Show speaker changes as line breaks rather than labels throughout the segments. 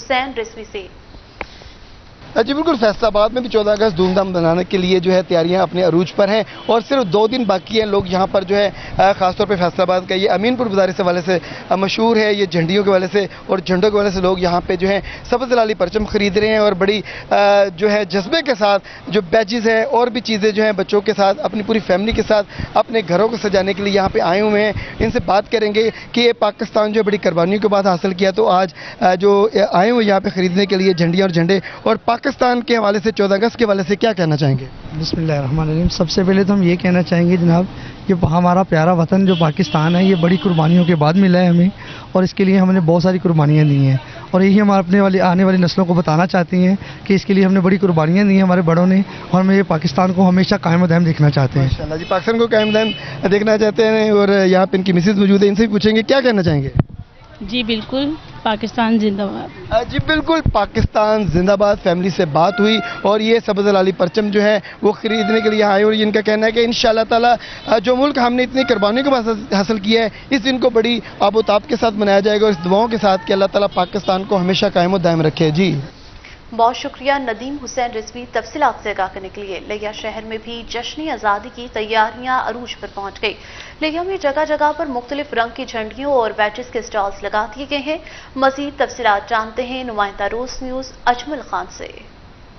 हुसैन रिजवी से।
जी बिल्कुल, फैसलाबाद में भी 14 अगस्त धूमधाम मनाने के लिए जो है तैयारियां अपने अरूज पर हैं और सिर्फ 2 दिन बाकी हैं। लोग यहां पर जो है खासतौर पे फैसलाबाद का ये अमीनपुर बाजार से वाले से मशहूर है, ये झंडियों के वाले से और झंडों के वाले से लोग यहां पे जो है सब्ज़ लाली परचम खरीद रहे हैं और बड़ी जो है जज्बे के साथ जो बैजेस हैं और भी चीज़ें जो हैं बच्चों के साथ अपनी पूरी फैमिली के साथ अपने घरों को सजाने के लिए यहाँ पे आए हुए हैं। इनसे बात करेंगे कि ये पाकिस्तान जो बड़ी कुर्बानियों के बाद हासिल किया, तो आज जो आए हुए यहाँ पे खरीदने के लिए झंडियाँ और झंडे और पाकिस्तान के हवाले से 14 अगस्त के हवाले से क्या कहना चाहेंगे?
बिस्मिल्लाहिर्रहमानिर्रहीम। सबसे पहले तो हम ये कहना चाहेंगे जनाब, ये हमारा प्यारा वतन जो पाकिस्तान है, ये बड़ी कुर्बानियों के बाद मिला है हमें और इसके लिए हमने बहुत सारी कुर्बानियाँ दी हैं और यही हम आने वाली नस्लों को बताना चाहते हैं कि इसके लिए हमने बड़ी कुर्बानियाँ दी हैं हमारे बड़ों ने और हम ये पाकिस्तान को हमेशा कायम दायम देखना चाहते हैं।
माशाअल्लाह जी, पाकिस्तान को कायम दायम देखना चाहते हैं और यहाँ पे इनकी मिसेज मौजूद है, इनसे भी पूछेंगे क्या कहना चाहेंगे?
जी बिल्कुल, पाकिस्तान जिंदाबाद।
जी बिल्कुल, पाकिस्तान जिंदाबाद। फैमिली से बात हुई और ये सब्ज़ लाली परचम जो है वो खरीदने के लिए आए और इनका कहना है कि इंशाअल्लाह ताला जो मुल्क हमने इतनी कुर्बानियों के बाद हासिल किया है, इस दिन को बड़ी आबोताब के साथ मनाया जाएगा और इस दुआओं के साथ कि अल्लाह ताला पाकिस्तान को हमेशा कायम दायम रखे। जी
बहुत शुक्रिया नदीम हुसैन रिजवी तफसीलात से आगाह करने के लिए। लिया शहर में भी जश्न आज़ादी की तैयारियां अरूज पर पहुंच गई। लिया में जगह जगह पर मुख्तलिफ रंग की झंडियों और बैचेस के स्टॉल्स लगा दिए गए हैं। मजीद तफसीलात जानते हैं नुमाइंदा रोज न्यूज अजमल खान से।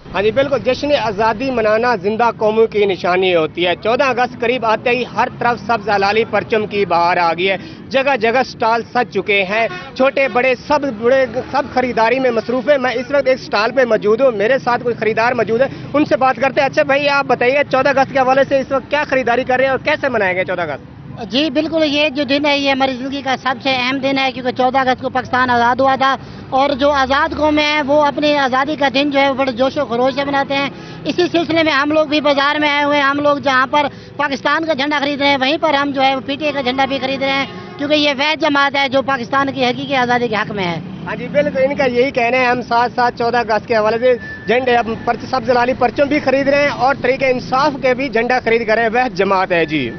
हाँ जी बिल्कुल, जश्न आज़ादी मनाना जिंदा कौमों की निशानी होती है। 14 अगस्त करीब आते ही हर तरफ सब्ज़ लाली परचम की बहार आ गई है। जगह जगह स्टॉल सज चुके हैं, छोटे बड़े सब खरीदारी में मसरूफ है। मैं इस वक्त एक स्टॉल पे मौजूद हूँ, मेरे साथ कोई खरीदार मौजूद है, उनसे बात करते हैं। अच्छा भाई, आप बताइए 14 अगस्त के हवाले से इस वक्त क्या खरीदारी कर रहे हैं और कैसे मनाएंगे 14 अगस्त?
जी बिल्कुल, ये जो दिन है ये हमारी ज़िंदगी का सबसे अहम दिन है क्योंकि 14 अगस्त को पाकिस्तान आज़ाद हुआ था और जो आज़ाद कौमें हैं वो अपनी आज़ादी का दिन जो है वो बड़े जोशो खरोश से मनाते हैं। इसी सिलसिले में हम लोग भी बाजार में आए हुए हैं। हम लोग जहाँ पर पाकिस्तान का झंडा खरीद रहे हैं वहीं पर हम जो है पीटीआई का झंडा भी खरीद रहे हैं क्योंकि ये वह जमात है जो पाकिस्तान की हकीकी आज़ादी के हक में है।
हाँ जी बिल्कुल, इनका यही कहना है। हम साथ साथ 14 अगस्त के हवाले से झंडे सब्ज़ लाली परचम भी खरीद रहे हैं और तरीके इंसाफ के भी झंडा खरीद कर रहे हैं, वह जमात है। जी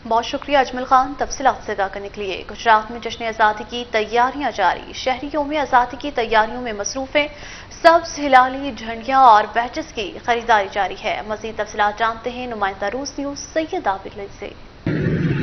बहुत शुक्रिया अजमल खान तफसीलात से आगाह करने के लिए। गुजरात में जश्न आज़ादी की तैयारियां जारी, शहरियों में आज़ादी की तैयारियों में मसरूफ है। सब्ज हिलाली झंडियां और बैचेस की खरीदारी जारी है। मजीद तफसीलात जानते हैं नुमाइंदा रूस न्यूज सैयद आबिद से।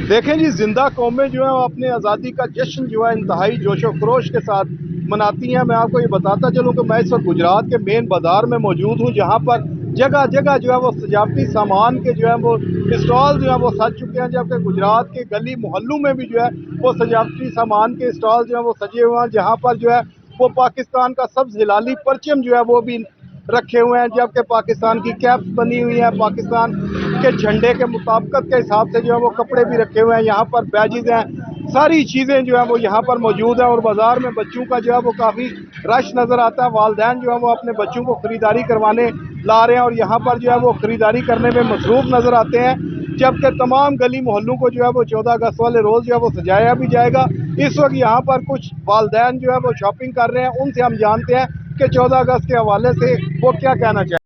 देखें जी, जिंदा कौमें जो है वो अपने आज़ादी का जश्न जो है इंतहाई जोशो खरोश के साथ मनाती हैं। मैं आपको ये बताता चलूँ कि मैं इस वक्त गुजरात के मेन बाजार में मौजूद हूँ, जहाँ पर जगह जगह जो है वो सजावटी सामान के जो है वो स्टॉल जो है वो सज चुके हैं, जबकि गुजरात के गली मोहल्लों में भी जो है वो सजावटी सामान के स्टॉल जो है वो सजे हुए हैं, जहाँ पर जो है वो पाकिस्तान का सब्ज़ हिलाली परचम जो है वो भी रखे हुए हैं, जबकि पाकिस्तान की कैप्स बनी हुई हैं, पाकिस्तान के झंडे के मुताबिकत के हिसाब से जो है वो कपड़े भी रखे हुए हैं। यहाँ पर बैजेस हैं, सारी चीज़ें जो है वो यहाँ पर मौजूद है और बाजार में बच्चों का जो है वो काफ़ी रश नज़र आता है। वालिदैन जो है वो अपने बच्चों को ख़रीदारी करवाने ला रहे हैं और यहाँ पर जो है वो ख़रीदारी करने में मसरूफ़ नज़र आते हैं, जबकि तमाम गली मोहल्लों को जो है वो 14 अगस्त वाले रोज़ जो है वो सजाया भी जाएगा। इस वक्त यहाँ पर कुछ वालिदैन जो है वो शॉपिंग कर रहे हैं, उनसे हम जानते हैं कि 14 अगस्त के हवाले से वो क्या कहना चाहें।